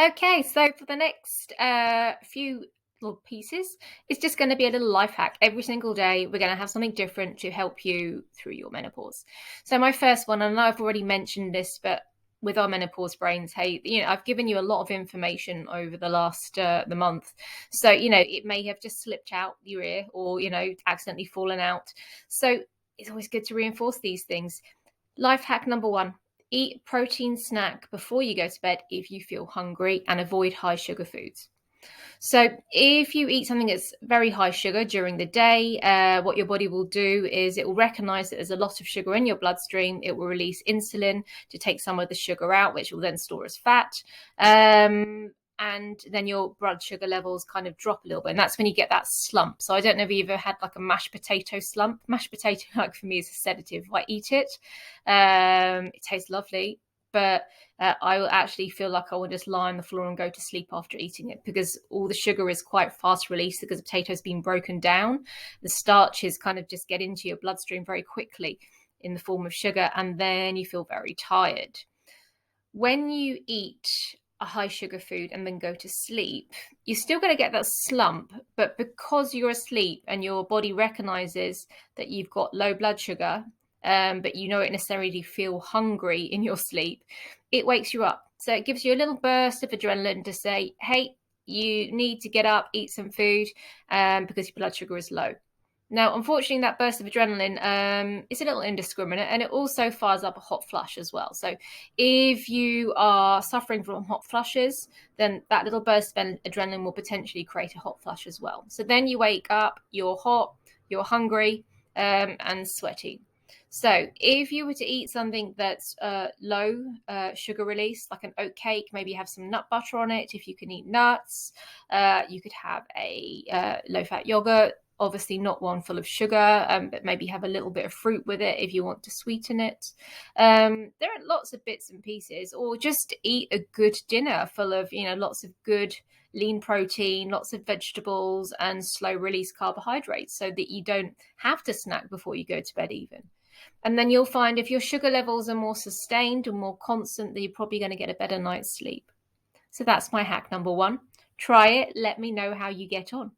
Okay, so for the next few little pieces, it's just going to be a little life hack. Every single day, we're going to have something different to help you through your menopause. So my first one, and I've already mentioned this, but with our menopause brains, hey, I've given you a lot of information over the last the month. So, it may have just slipped out your ear or, accidentally fallen out. So it's always good to reinforce these things. Life hack number one: eat protein snack before you go to bed if you feel hungry, and avoid high sugar foods. So if you eat something that's very high sugar during the day, what your body will do is it will recognize that there's a lot of sugar in your bloodstream. It will release insulin to take some of the sugar out, which will then store as fat. And then your blood sugar levels kind of drop a little bit. And that's when you get that slump. So I don't know if you've ever had like a mashed potato slump. Mashed potato, like for me, is a sedative. If I eat it, it tastes lovely. But I will actually feel like I will just lie on the floor and go to sleep after eating it, because all the sugar is quite fast released because the potato's been broken down. The starches kind of just get into your bloodstream very quickly in the form of sugar, and then you feel very tired. When you eat a high sugar food and then go to sleep, you're still going to get that slump, but because you're asleep and your body recognizes that you've got low blood sugar, but you don't necessarily feel hungry in your sleep, it wakes you up. So it gives you a little burst of adrenaline to say, hey, you need to get up, eat some food, because your blood sugar is low. Now, unfortunately, that burst of adrenaline is a little indiscriminate, and it also fires up a hot flush as well. So if you are suffering from hot flushes, then that little burst of adrenaline will potentially create a hot flush as well. So then you wake up, you're hot, you're hungry, and sweaty. So if you were to eat something that's low sugar release, like an oat cake, maybe have some nut butter on it. If you can eat nuts, you could have a low-fat yogurt. Obviously not one full of sugar, but maybe have a little bit of fruit with it if you want to sweeten it. There are lots of bits and pieces, or just eat a good dinner full of, lots of good lean protein, lots of vegetables, and slow release carbohydrates, so that you don't have to snack before you go to bed even. And then you'll find if your sugar levels are more sustained and more constant, that you're probably going to get a better night's sleep. So that's my hack number one. Try it. Let me know how you get on.